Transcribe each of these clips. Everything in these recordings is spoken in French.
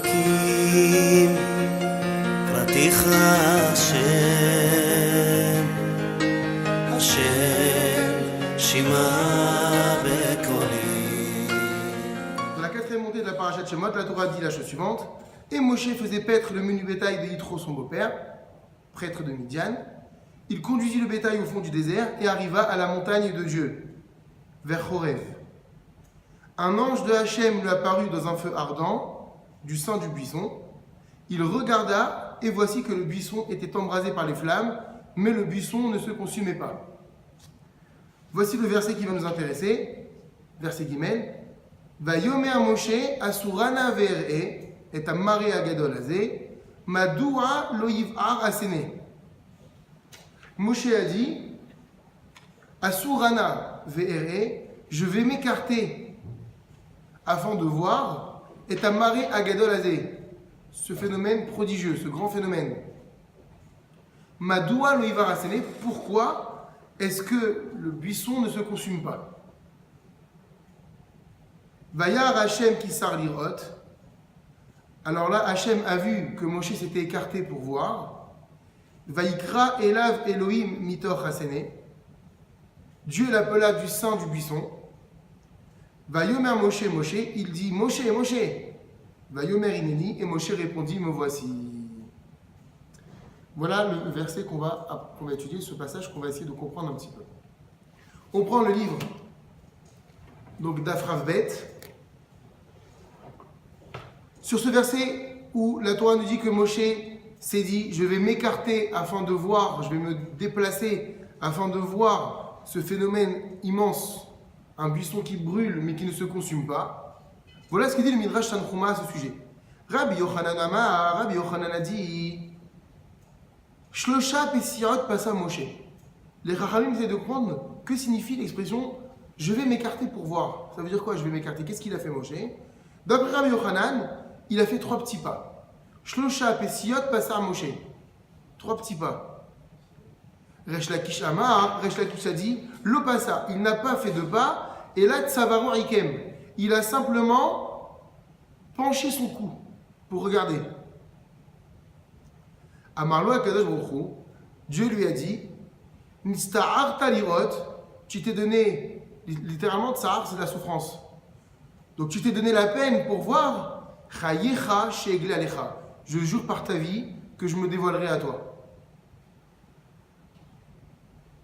זועקים קראתיך השם, השם שמע בקולי. Dans la quatrième montée de la paracha de Shemot, la Torah dit la chose suivante. Et Moshe faisait paître le menu bétail de Yitro, son beau-père, prêtre de Midian. Il conduisit le bétail au fond du désert et arriva à la montagne de Dieu, vers Horev. Un ange de Hachem lui apparut dans un feu ardent du sein du buisson. Il regarda et voici que le buisson était embrasé par les flammes, mais le buisson ne se consumait pas. Voici le verset qui va nous intéresser, verset Gimel. Vayomer Moshe asurana ve'er'e et amare agadol hazeh madoua lo yiv'ar asene. Moshe a dit asurana ve'er'e, je vais m'écarter afin de voir et amare agadol hazeh, ce phénomène prodigieux, ce grand phénomène. Madoua lo yiv'ar asene, pourquoi est-ce que le buisson ne se consume pas? Vayar Hachem kisar lirot. Alors là, Hachem a vu que Moshe s'était écarté pour voir. Vayikra elav Elohim mitor hasene. Dieu l'appela du sein du buisson. Vayomer Moshe, Moshe. Il dit Moshe, Moshe. Vayomer ineni. Et Moshe répondit me voici. Voilà le verset qu'on va étudier, ce passage qu'on va essayer de comprendre un petit peu. On prend le livre donc d'Afrav Bet. Sur ce verset où la Torah nous dit que Moshe s'est dit je vais m'écarter afin de voir, je vais me déplacer afin de voir ce phénomène immense, un buisson qui brûle mais qui ne se consume pas. Voilà ce que dit le Midrash Tanchuma à ce sujet. Rabbi Yochanan Amar, Rabbi Yochanan a dit Shlosha Pesiot passa Moshe. Les Chachamim essaient de comprendre que signifie l'expression je vais m'écarter pour voir. Ça veut dire quoi je vais m'écarter? Qu'est-ce qu'il a fait Moshe? D'après Rabbi Yochanan, il a fait 3 petits pas. Shlosha Pesiot passa Moshe. 3 petits pas. Resh Lakish Amar, Resh Lakish a dit Lo passa. Il n'a pas fait 2 pas. Et là, Tsavaron Ikem. Il a simplement penché son cou pour regarder. Amarlo Akadosh Baruch Hu, Dieu lui a dit Nista'arta lirot, tu t'es donné, littéralement, tsa'ar, c'est de la souffrance. Donc tu t'es donné la peine pour voir. Chayecha she'egle alecha. Je jure par ta vie que je me dévoilerai à toi.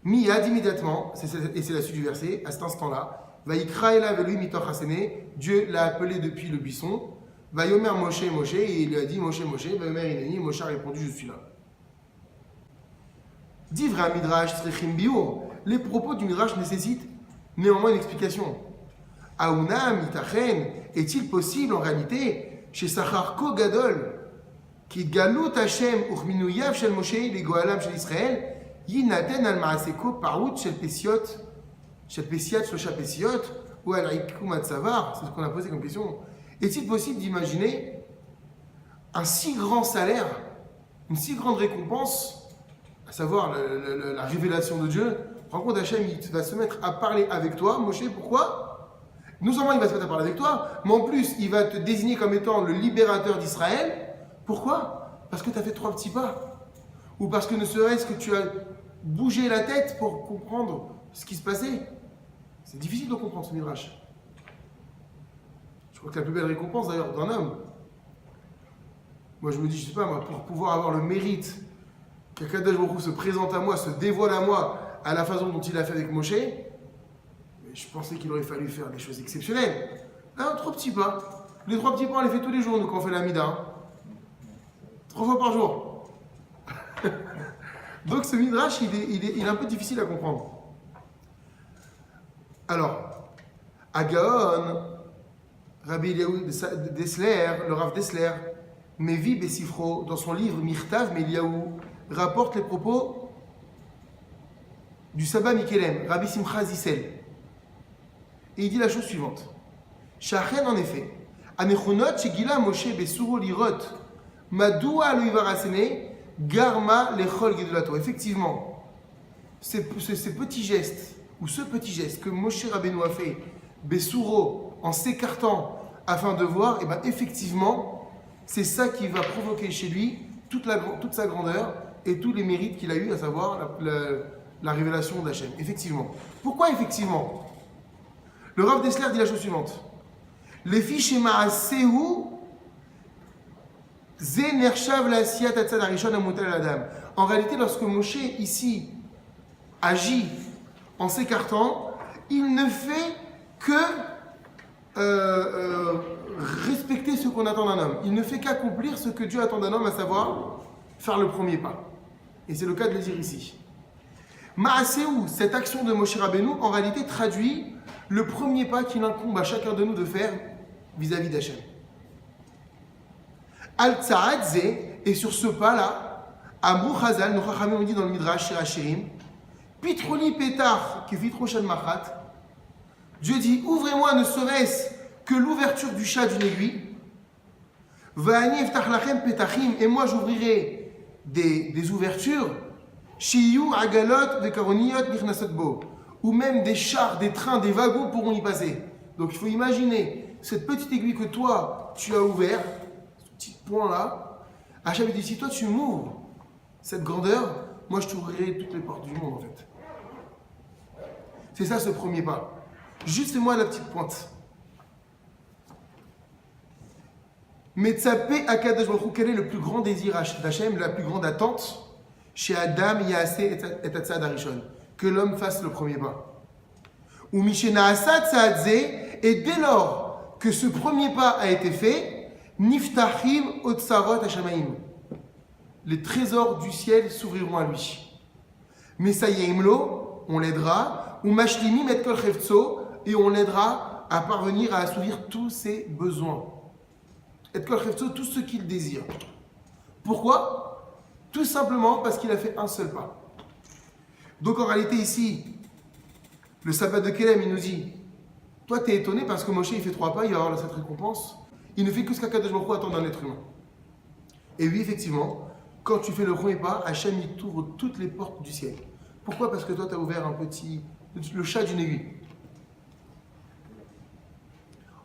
Miyad immédiatement, et c'est la suite du verset, à cet instant-là, Vayikra elav Elohim mitor hasene, Dieu l'a appelé depuis le buisson. Vayomer Moshe, Moshe, et il lui a dit Moshe, Moshe, Vayomer ineni, Moshe a répondu je suis là. Divra Midrash tzrichim biur. Les propos du Midrash nécessitent néanmoins une explication. Aounam itachen, est-il possible en réalité chez Sachar Ko Gadol, qui galut Hashem uchminuyav shel Moshe les goalam shel Israël, yinaten al maaseko parout shel pesiot shlosha pesiot ou al rikum atzavar. C'est ce qu'on a posé comme question. Est-il possible d'imaginer un si grand salaire, une si grande récompense, à savoir la révélation de Dieu? Par contre, Hachem il va se mettre à parler avec toi, Moshe. Pourquoi? Non seulement il va se mettre à parler avec toi, mais en plus il va te désigner comme étant le libérateur d'Israël. Pourquoi? Parce que tu as fait 3 petits pas. Ou parce que ne serait-ce que tu as bougé la tête pour comprendre ce qui se passait. C'est difficile de comprendre ce midrash. Je crois que la plus belle récompense d'ailleurs d'un homme, moi je me dis, je sais pas moi, pour pouvoir avoir le mérite qu'Akadosh Baruch Hu se présente à moi, se dévoile à moi à la façon dont il a fait avec Moshe, je pensais qu'il aurait fallu faire des choses exceptionnelles. Là, 3 petits pas. Les 3 petits pas, on les fait tous les jours, nous, quand on fait la Mida. 3 fois par jour. Donc ce midrash, il est un peu difficile à comprendre. Alors, à Gaon, Rabbi Eliaou Dessler, le Rav Dessler, Mevi Bessifro, dans son livre Mirtav Meliaou, rapporte les propos du Saba Mikelem, Rabbi Simcha Zissel. Et il dit la chose suivante. Shachen, en effet, Anechonot shegila Moshe besuro lirot, madoua lo ivarasene, garma lechol gedolato. Effectivement, ces petits gestes, ou ce petit geste que Moshe Rabbeinu a fait, besuro, en s'écartant afin de voir, et bien effectivement, c'est ça qui va provoquer chez lui toute sa grandeur et tous les mérites qu'il a eu, à savoir la révélation d'Hachem. Effectivement. Pourquoi effectivement? Le Rav Dessler dit la chose suivante. Les fiches Ma'asehu Ze Nershav la Siyat Atzad Arishon Amutal Adam. En réalité, lorsque Moshe ici agit en s'écartant, il ne fait que respecter ce qu'on attend d'un homme. Il ne fait qu'accomplir ce que Dieu attend d'un homme, à savoir faire le premier pas. Et c'est le cas de le dire ici. Ma'asehu, cette action de Moshe Rabbeinu, en réalité traduit le premier pas qu'il incombe à chacun de nous de faire vis-à-vis d'Hachem. Al-Tza'ad Ze, et sur ce pas-là, Amrou Chazal, nos Chachamim ont dit dans le Midrash, Shir Hashirim, Pitroli Petar, Kefitro Shan Machat, Dieu dit, ouvrez-moi ne serait-ce que l'ouverture du chat d'une aiguille, Va'ani Eftach Lachem Petachim, et moi j'ouvrirai des ouvertures, Shiyu Agalot Vekaroniyot Nichnasot Bo, ou même des chars, des trains, des wagons pourront y passer. Donc il faut imaginer cette petite aiguille que toi tu as ouvert, ce petit point-là, Hachem dit, si toi tu m'ouvres cette grandeur, moi je t'ouvrirai toutes les portes du monde en fait. C'est ça ce premier pas. Juste moi la petite pointe. Metzapé Akadosh Baruch Hu, quel est le plus grand désir d'Hachem, la plus grande attente chez Adam Yaaseh et Atzad Arishon, que l'homme fasse le premier pas. Ou Mishena Asad Saadze, et dès lors que ce premier pas a été fait, Niftachim Otsarot Hashamaim, les trésors du ciel s'ouvriront à lui. Mesayeimlo, on l'aidera, ou Mashlimim et Kol Chefzo, et on l'aidera à parvenir à assouvir tous ses besoins. Et Kol Chefzo, tout ce qu'il désire. Pourquoi? Tout simplement parce qu'il a fait un seul pas. Donc en réalité ici, le sabbat de Kelem, il nous dit, toi tu es étonné parce que Moshe il fait 3 pas, il va avoir cette récompense. Il ne fait que ce qu'Akadosh Baruch Hu attend d'un être humain. Et oui, effectivement, quand tu fais le premier pas, Hachem il t'ouvre toutes les portes du ciel. Pourquoi? Parce que toi tu as ouvert le chat d'une aiguille.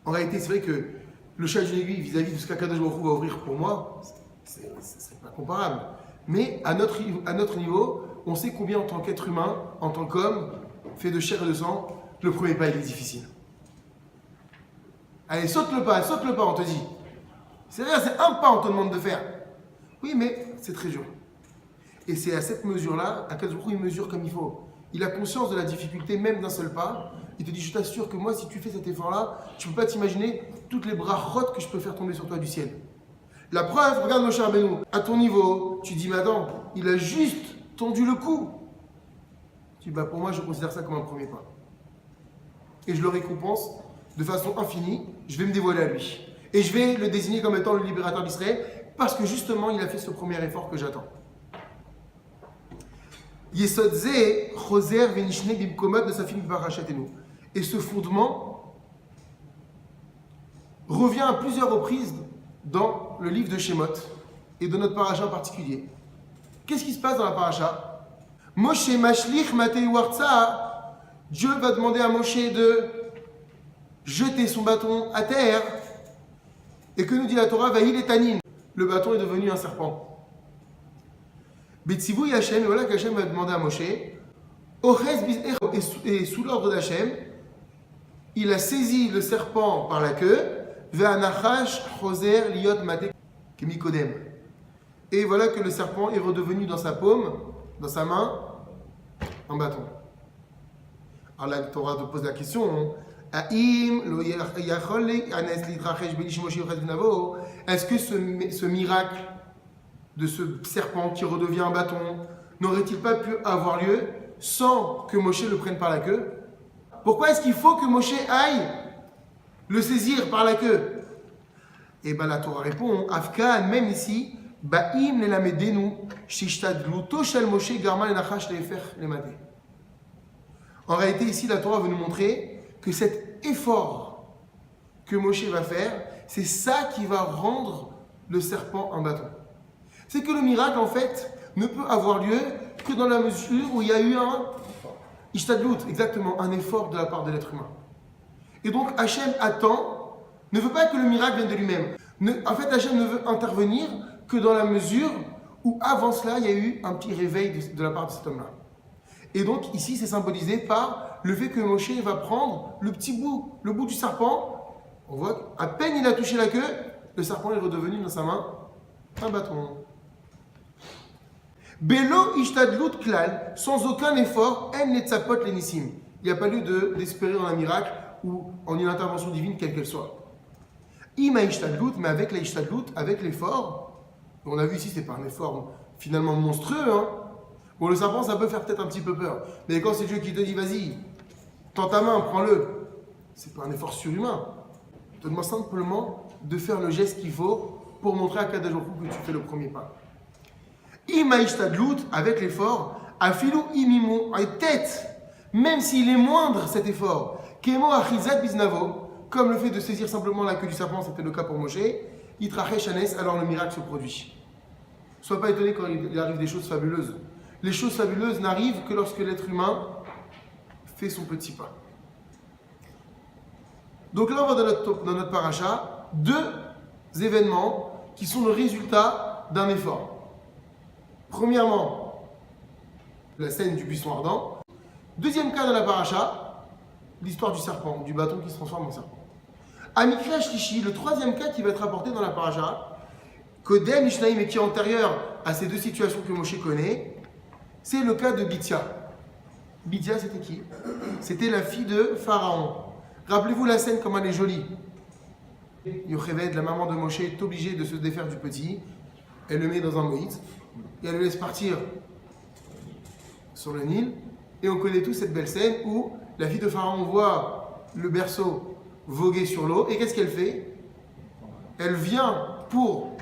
En réalité, c'est vrai que le chat d'une aiguille vis-à-vis de ce qu'Akadosh Baruch Hu va ouvrir pour moi, c'est pas comparable. Mais à notre niveau, on sait combien en tant qu'être humain, en tant qu'homme, fait de chair et de sang, le premier pas il est difficile. Allez, saute le pas, on te dit. C'est vrai, c'est un pas on te demande de faire. Oui, mais c'est très dur. Et c'est à cette mesure-là, Akadosh Baruch Hu, il mesure comme il faut. Il a conscience de la difficulté même d'un seul pas. Il te dit, je t'assure que moi, si tu fais cet effort-là, tu ne peux pas t'imaginer toutes les brachot que je peux faire tomber sur toi du ciel. La preuve, regarde Moshe Rabbeinu, à ton niveau, tu dis, mais attends, il a juste tendu le cou. Tu dis, bah pour moi, je considère ça comme un premier pas. Et je le récompense de façon infinie, je vais me dévoiler à lui. Et je vais le désigner comme étant le libérateur d'Israël, parce que justement, il a fait ce premier effort que j'attends. Yesodze, Choser, Venishne, Bimkomot, de Safim, Barachatenu. Et ce fondement revient à plusieurs reprises dans le livre de Shemot et de notre paracha en particulier. Qu'est-ce qui se passe dans la paracha? Moshe Mashlich Matei Wartsa, Dieu va demander à Moshe de jeter son bâton à terre. Et que nous dit la Torah? Vaïl et Tanin. Le bâton est devenu un serpent. Betzivou Yachem, et voilà qu'Hachem va demander à Moshe, et sous l'ordre d'Hachem, il a saisi le serpent par la queue, Ve'anachash choser liot mate kemikodem. Et voilà que le serpent est redevenu dans sa paume, dans sa main, un bâton. Alors la Torah te pose la question, est-ce que ce miracle de ce serpent qui redevient un bâton n'aurait-il pas pu avoir lieu sans que Moshe le prenne par la queue? Pourquoi est-ce qu'il faut que Moshe aille le saisir par la queue? Et bien la Torah répond, Afkan, même ici, Ba'im le lamedenu, Shishtadluto shel Moshe garma le nachash lefer le mate. En réalité, ici, la Torah veut nous montrer que cet effort que Moshe va faire, c'est ça qui va rendre le serpent un bâton. C'est que le miracle, en fait, ne peut avoir lieu que dans la mesure où il y a eu un ishtadlut, exactement, un effort de la part de l'être humain. Et donc, Hachem attend, ne veut pas que le miracle vienne de lui-même. En fait, Hachem ne veut intervenir que dans la mesure où avant cela, il y a eu un petit réveil de la part de cet homme-là. Et donc, ici, c'est symbolisé par le fait que Moshe va prendre le bout du serpent. On voit qu'à peine il a touché la queue, le serpent est redevenu dans sa main un bâton. Belo ishtadlut klal, sans aucun effort, en netzapot lenissim. Il n'y a pas lieu d'espérer en un miracle ou en une intervention divine, quelle qu'elle soit. Ima ishtadlut, mais avec la ishtadlut, avec l'effort, on a vu ici, c'est pas un effort finalement monstrueux, hein. Bon, le serpent, ça peut faire peut-être un petit peu peur. Mais quand c'est Dieu qui te dit, vas-y, tends ta main, prends-le, c'est pas un effort surhumain. Donne-moi simplement de faire le geste qu'il faut pour montrer à Kadosh Baruch Hu que tu fais le premier pas. Imaïshtadlut, avec l'effort, afilou imimo, à tête, même s'il est moindre cet effort, kemo achizat biznavo, comme le fait de saisir simplement la queue du serpent, c'était le cas pour Moshe, itrache shanes, alors le miracle se produit. Sois pas étonné quand il arrive des choses fabuleuses. Les choses fabuleuses n'arrivent que lorsque l'être humain fait son petit pas. Donc là, on voit dans notre paracha deux événements qui sont le résultat d'un effort. Premièrement, la scène du buisson ardent. Deuxième cas dans la paracha, l'histoire du serpent, du bâton qui se transforme en serpent. Amikra Shlishi, le troisième cas qui va être apporté dans la paracha, Kodem Ishnaïm et qui est antérieur à ces deux situations que Moshe connaît, c'est le cas de Bithia. Bithia, c'était qui? C'était la fille de Pharaon. Rappelez-vous la scène, comme elle est jolie. Yocheved, la maman de Moshe, est obligée de se défaire du petit. Elle le met dans un moïse et elle le laisse partir sur le Nil. Et on connaît tous cette belle scène où la fille de Pharaon voit le berceau voguer sur l'eau. Et qu'est-ce qu'elle fait? Elle vient pour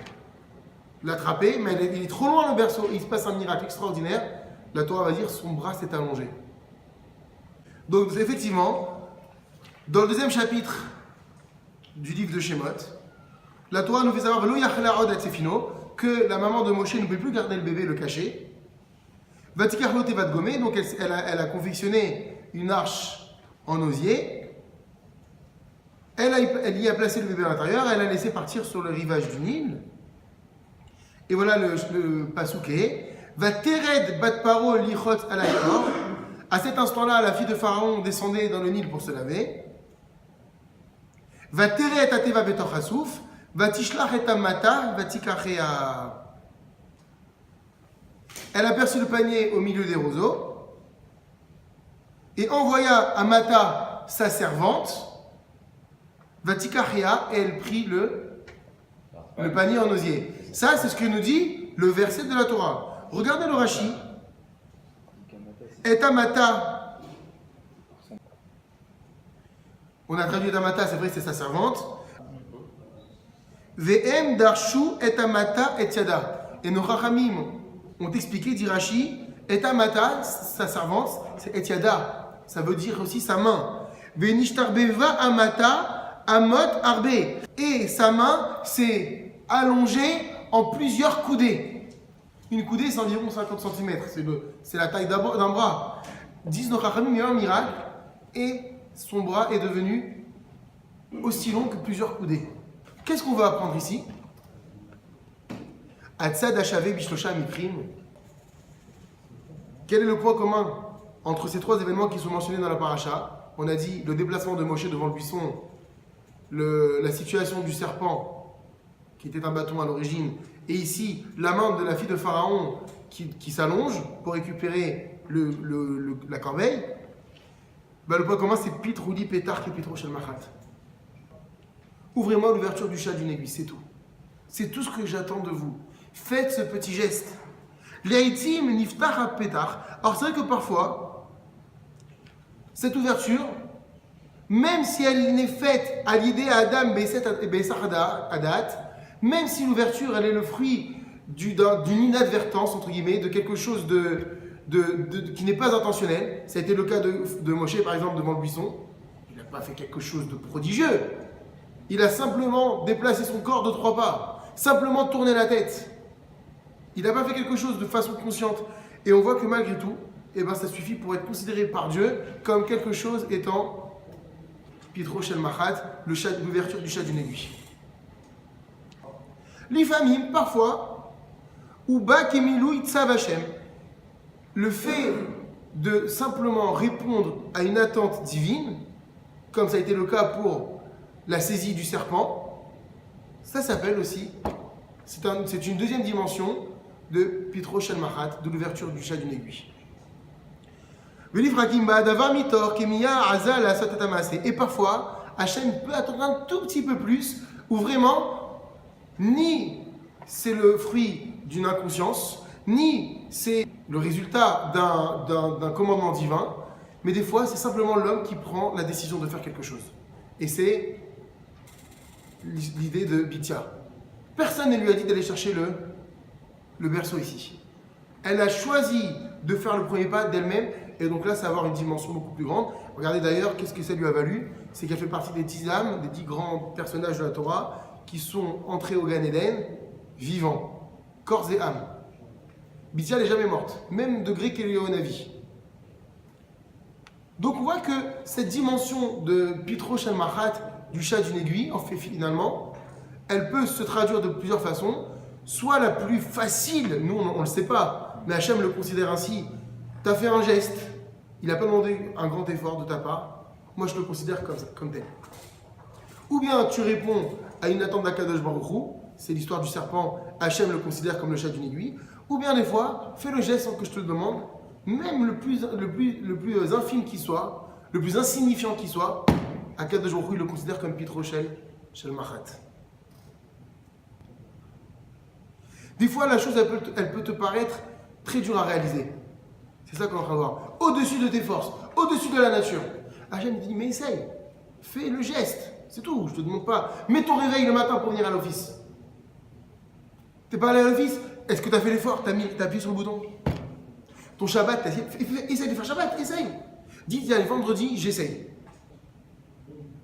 l'attraper, mais il est trop loin le berceau. Il se passe un miracle extraordinaire. La Torah va dire son bras s'est allongé. Donc effectivement, dans le deuxième chapitre du livre de Shemot, la Torah nous fait savoir que la maman de Moshe ne peut plus garder le bébé, le cacher. Vatikarlot et Vatgomé, donc elle a confectionné une arche en osier. Elle y a placé le bébé à l'intérieur, elle a laissé partir sur le rivage du Nil. Et voilà le pasouké. Va tered bat paro lichot alayor. À cet instant-là, la fille de Pharaon descendait dans le Nil pour se laver. Va tered ateva betoch hasouf. Va tishlach et amata. Va tikachea. Elle aperçut le panier au milieu des roseaux et envoya à Mata sa servante. Va tikachea et elle prit le panier en osier. Ça, c'est ce que nous dit le verset de la Torah. Regardez le Rashi. Et Amata. On a traduit Amata, c'est vrai, c'est sa servante. Ve'em darshu et Amata et Yada. Et nos Chachamim ont expliqué, dit Rashi, et Amata, sa servante, c'est et Yada. Ça veut dire aussi sa main. Ve'nishtarbeva Amata amot arbe. Et sa main s'est allongée en plusieurs coudées. Une coudée, c'est environ 50 cm. C'est la taille d'un bras. Disent nos Chachamim, il y a un miracle. Et son bras est devenu aussi long que plusieurs coudées. Qu'est-ce qu'on va apprendre ici? Atzad Hashave Bishlosha Mikrim. Quel est le point commun entre ces trois événements qui sont mentionnés dans la paracha? On a dit le déplacement de Moshe devant le buisson, la situation du serpent, qui était un bâton à l'origine, et ici, la main de la fille de Pharaon qui s'allonge pour récupérer la corbeille. Ben, le point commun, c'est Pitrouli Pétar et Pitro Shalmachat. Ouvrez-moi l'ouverture du chat d'une aiguille, c'est tout. C'est tout ce que j'attends de vous. Faites ce petit geste. Leitim Niftach Pétar. Alors c'est vrai que parfois, cette ouverture, même si elle n'est faite à l'idée à Adam Beisar Adat, même si l'ouverture, elle est le fruit d'une inadvertance, entre guillemets, de quelque chose qui n'est pas intentionnel. Ça a été le cas de Moshe, par exemple, devant le buisson. Il n'a pas fait quelque chose de prodigieux. Il a simplement déplacé son corps de 3 pas. Simplement tourné la tête. Il n'a pas fait quelque chose de façon consciente. Et on voit que malgré tout, ça suffit pour être considéré par Dieu comme quelque chose étant Pitro Shel Machat, l'ouverture du chat d'une aiguille. L'ifamim, parfois, ou ba kemilou itzav Hashem. Le fait de simplement répondre à une attente divine, comme ça a été le cas pour la saisie du serpent, ça s'appelle aussi, c'est une deuxième dimension de Pitro Shel Machat, de l'ouverture du chat d'une aiguille. Et parfois, Hachem peut attendre un tout petit peu plus, où vraiment, ni c'est le fruit d'une inconscience, ni c'est le résultat d'un commandement divin, mais des fois, c'est simplement l'homme qui prend la décision de faire quelque chose. Et c'est l'idée de Bithia. Personne ne lui a dit d'aller chercher le berceau ici. Elle a choisi de faire le premier pas d'elle-même, et donc là, ça va avoir une dimension beaucoup plus grande. Regardez d'ailleurs, qu'est-ce que ça lui a valu? C'est qu'elle fait partie des 10 âmes, des 10 grands personnages de la Torah, qui sont entrés au Gan Eden, vivants, corps et âme. Bithia n'est jamais morte, même degré qu'elle est au Navi. Donc on voit que cette dimension de Pitro Shel Machat, du chat d'une aiguille, en fait finalement, elle peut se traduire de plusieurs façons. Soit la plus facile, nous on ne le sait pas, mais Hachem le considère ainsi. Tu as fait un geste, il n'a pas demandé un grand effort de ta part, moi je le considère comme tel. Ou bien tu réponds à une attente d'Akadosh Baruch Hu, c'est l'histoire du serpent, Hachem le considère comme le chat d'une aiguille. Ou bien des fois, fais le geste sans que je te le demande, même le plus infime qui soit, le plus insignifiant qui soit, Akadosh Baruch Hu il le considère comme Pitro Shel Machat. Des fois, la chose, elle peut te paraître très dure à réaliser. C'est ça qu'on est en train de voir. Au-dessus de tes forces, au-dessus de la nature. Hachem dit, mais essaye, fais le geste, c'est tout, je ne te demande pas. Mets ton réveil le matin pour venir à l'office. T'es pas allé à l'office? Est-ce que tu as fait l'effort? T'as appuyé sur le bouton? Ton Shabbat, essaye de faire Shabbat, essaye. Dis, tiens, vendredi, j'essaye.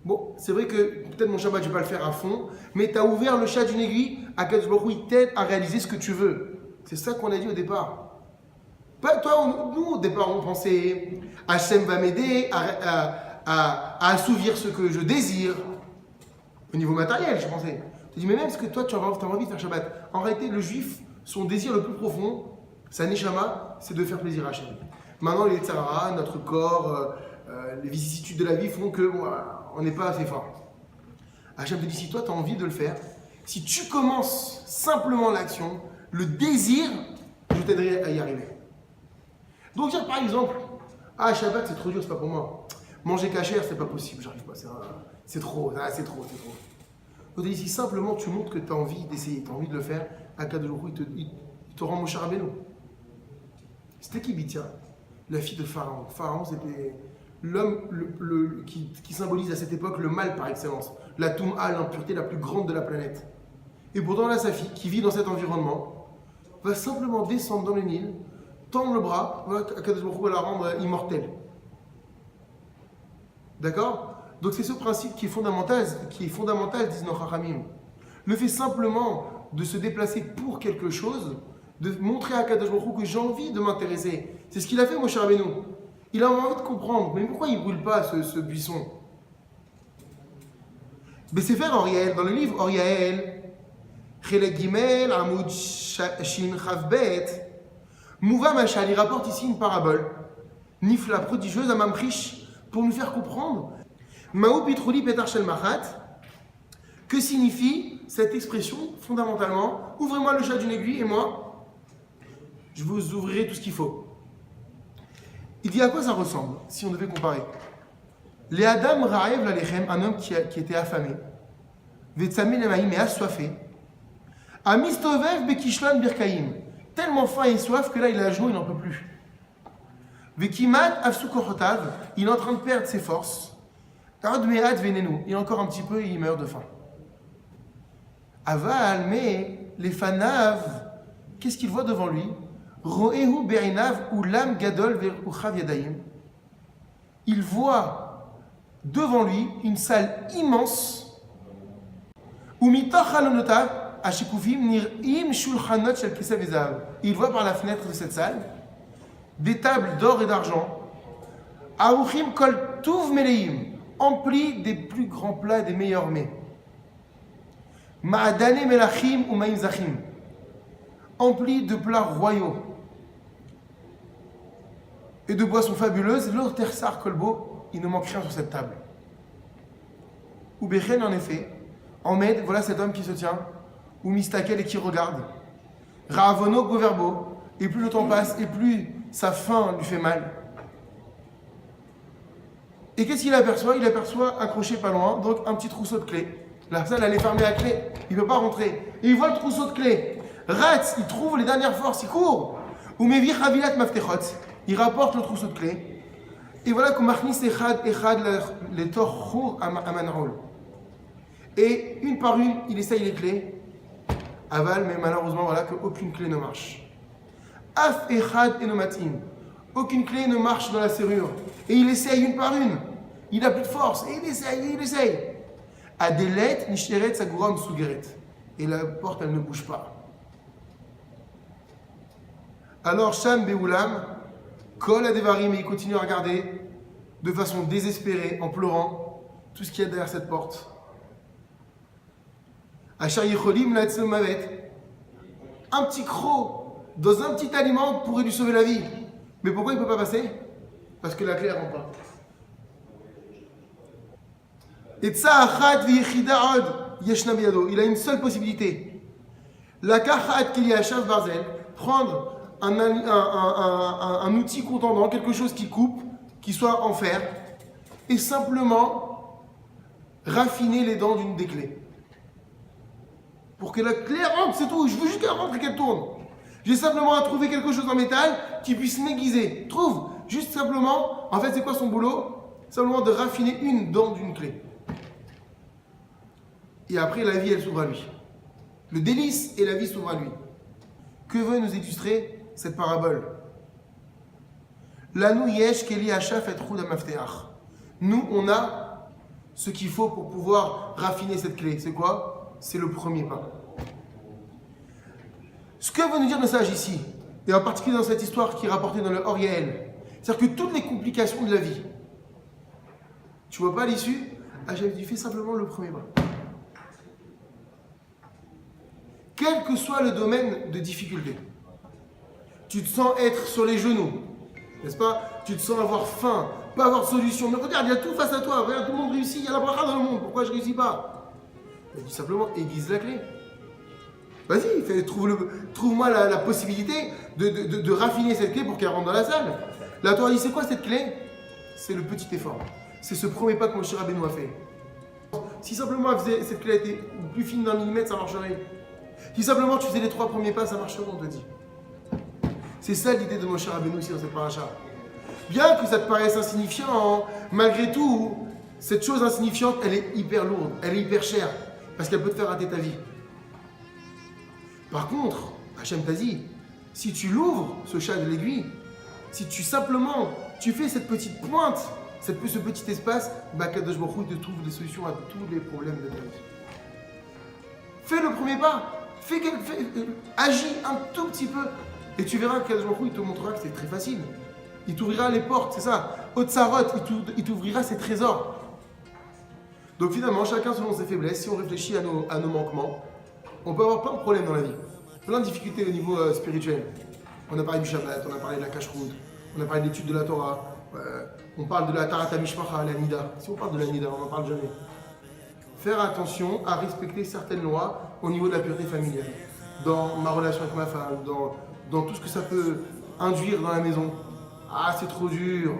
Bon, c'est vrai que peut-être mon Shabbat, je ne vais pas le faire à fond, mais tu as ouvert le chat d'une aiguille, Akadosh Baruch Hu, il t'aide à réaliser ce que tu veux. C'est ça qu'on a dit au départ. Nous, au départ, on pensait Hachem va m'aider à assouvir ce que je désire. Au niveau matériel, je pensais. Tu dis, mais même ce que toi, tu as envie de faire Shabbat. En réalité, le juif, son désir le plus profond, sa neshama, c'est de faire plaisir à Hachem. Maintenant, les tzara, notre corps, les vicissitudes de la vie font que on n'est pas assez fort. Hachem te dit, si toi, tu as envie de le faire, si tu commences simplement l'action, le désir, je t'aiderai à y arriver. Donc dire par exemple, Shabbat c'est trop dur, c'est pas pour moi. Manger cachère, c'est pas possible, j'arrive pas, c'est trop. Donc si simplement tu montres que tu as envie d'essayer, tu as envie de le faire, Akadosh Baruch Hu, il te rend Moshe Rabbeinu. C'était qui Bithia? La fille de Pharaon. Pharaon c'était l'homme qui symbolise à cette époque le mal par excellence. La Toum'a, l'impureté la plus grande de la planète. Et pourtant là, sa fille, qui vit dans cet environnement, va simplement descendre dans le Nil, tendre le bras, Akadosh Baruch Hu va la rendre immortelle. D'accord? Donc c'est ce principe qui est fondamental, disent nos Chachamim. Le fait simplement de se déplacer pour quelque chose, de montrer à Akadosh Baruch Hu que j'ai envie de m'intéresser. C'est ce qu'il a fait, Moshe Rabbeinu. Il a envie de comprendre, mais pourquoi il ne brûle pas ce buisson? Besefer Oriel, dans le livre Oriel, Chelek Gimel, Amoud Shin Chavbet, Mouva Machal, il rapporte ici une parabole, Nifla, prodigieuse, à Mamrish, pour nous faire comprendre, Maou Pitrouli Petar Shel Machat, que signifie cette expression, fondamentalement, ouvrez-moi le chat d'une aiguille et moi, je vous ouvrirai tout ce qu'il faut. Il dit à quoi ça ressemble, si on devait comparer. Les Adam Raev Lalechem, un homme qui était affamé, Vetsamé Lemaïm et assoiffé, Amistovev Bekishlan Birkaïm, tellement faim et soif que là il est à genoux, il n'en peut plus. Vekimat Afsukochotav, il est en train de perdre ses forces. Admeat Venenu, il est encore un petit peu et il meurt de faim. Aval, mais les Fanav, qu'est-ce qu'il voit devant lui? Roehu Berinav Ulam Gadol Veruchav Yadayim. Il voit devant lui une salle immense où mitoch halonotav ashikufim nir'im shulchanot shel kesev vezahav. Il voit par la fenêtre de cette salle des tables d'or et d'argent, aruchim kol tuv meleim, emplies des plus grands plats et des meilleurs mets. Ma'adane melachim ou ma'im zachim. Empli de plats royaux et de boissons fabuleuses, l'or tersar kolbo, il ne manque rien sur cette table. Ou Bechen, en effet, en Med, voilà cet homme qui se tient, ou Mistakel et qui regarde. Ra'avono goverbo, et plus le temps passe, et plus sa faim lui fait mal. Et qu'est-ce qu'il aperçoit? Il aperçoit accroché pas loin, donc un petit trousseau de clés. La salle, elle est fermée à clé, il ne peut pas rentrer. Et il voit le trousseau de clés. Ratz, il trouve les dernières forces, il court. Ou Mevi Chavilat Maftechot, il rapporte le trousseau de clés. Et voilà qu'on machnis echad les torchour à manrol. Et une par une, il essaye les clés. Aval, mais malheureusement, voilà qu'aucune clé ne marche. Af echad enomatim. Aucune clé ne marche dans la serrure. Et il essaye une par une. Il n'a plus de force. Et il essaye. Adelet nisheret saguram sugeret. Et la porte, elle ne bouge pas. Alors, Sham Beoulam, Kol Adevarim, et il continue à regarder de façon désespérée, en pleurant, tout ce qu'il y a derrière cette porte. Achar Yecholim Mavet. Un petit croc dans un petit aliment pourrait lui sauver la vie. Mais pourquoi il ne peut pas passer? Parce que la clé ne rentre pas. Et il a une seule possibilité. La kachat qu'il y a à Shav Barzel, prendre un outil contendant, quelque chose qui coupe, qui soit en fer, et simplement raffiner les dents d'une des clés. Pour que la clé rentre, c'est tout. Je veux juste qu'elle rentre et qu'elle tourne. J'ai simplement à trouver quelque chose en métal qui puisse m'aiguiser. Trouve, juste simplement, en fait, c'est quoi son boulot? Simplement de raffiner une dent d'une clé. Et après, la vie, elle s'ouvre à lui. Le délice et la vie s'ouvrent à lui. Que veut nous illustrer cette parabole? Lanou yesh keli hachaf et roud amafteach. Nous, on a ce qu'il faut pour pouvoir raffiner cette clé. C'est quoi? C'est le premier pas. Ce que veut nous dire le sage ici, et en particulier dans cette histoire qui est rapportée dans le Oriel, c'est-à-dire que toutes les complications de la vie, tu vois pas l'issue, Hachem dit fais simplement le premier pas. Quel que soit le domaine de difficulté, tu te sens être sur les genoux, n'est-ce pas? Tu te sens avoir faim, pas avoir de solution. Mais regarde, il y a tout face à toi, regarde, tout le monde réussit, il y a la bracha dans le monde, pourquoi je ne réussis pas? Il dit simplement aiguise la clé. Vas-y, trouve-moi la possibilité de raffiner cette clé pour qu'elle rentre dans la salle. La Torah dit c'est quoi cette clé? C'est le petit effort. C'est ce premier pas que Moshe Rabbeinu a fait. Si simplement cette clé était plus fine d'un millimètre, ça marcherait. Si simplement tu faisais les 3 premiers pas, ça marcherait, on te dit. C'est ça l'idée de Moshe Rabbeinu ici dans cette paracha. Bien que ça te paraisse insignifiant, malgré tout, cette chose insignifiante, elle est hyper lourde, elle est hyper chère, parce qu'elle peut te faire rater ta vie. Par contre, Hachem t'a dit, si tu l'ouvres, ce chat de l'aiguille, si tu fais cette petite pointe, ce petit espace, Kadosh Baruch Hu te trouve des solutions à tous les problèmes de ta vie. Fais le premier pas, agis un tout petit peu, et tu verras que Kadosh Baruch Hu, il te montrera que c'est très facile. Il t'ouvrira les portes, c'est ça. Otsarot, il t'ouvrira ses trésors. Donc finalement, chacun selon ses faiblesses, si on réfléchit à nos manquements, on peut avoir plein de problèmes dans la vie, plein de difficultés au niveau spirituel. On a parlé du Shabbat, on a parlé de la Kashrut, on a parlé de l'étude de la Torah, on parle de la Tarata Mishpacha, la Nida. Si on parle de la Nida, on n'en parle jamais. Faire attention à respecter certaines lois au niveau de la pureté familiale, dans ma relation avec ma femme, dans tout ce que ça peut induire dans la maison. Ah, c'est trop dur.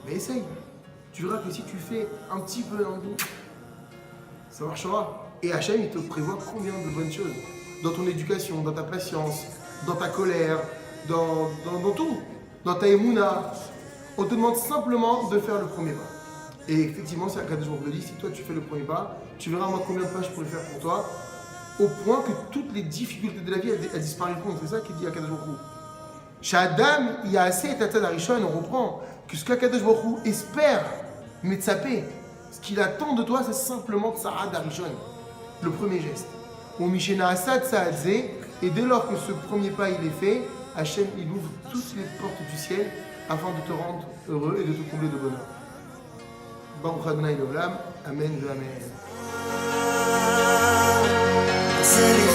Mais essaye. Tu verras que si tu fais un petit peu, ça marchera. Et Hachem, il te prévoit combien de bonnes choses dans ton éducation, dans ta patience, dans ta colère, dans tout, dans ta émouna. On te demande simplement de faire le premier pas. Et effectivement, c'est Akadosh Baruch Hu dit, si toi tu fais le premier pas, tu verras moi combien de pas je pourrais faire pour toi, au point que toutes les difficultés de la vie, elles disparaîtront. C'est ça qu'il dit Akadosh Baruch Hu. Chez Adam, il y a assez et Arishon, on reprend que ce qu'Akadosh Baruch Hu espère, Metzapé, ce qu'il attend de toi, c'est simplement Tsara d'Arishon. Le premier geste. Et dès lors que ce premier pas il est fait, Hachem il ouvre toutes les portes du ciel afin de te rendre heureux et de te combler de bonheur. Baruch Adonai L'Olam, Amen, Amen. רוצה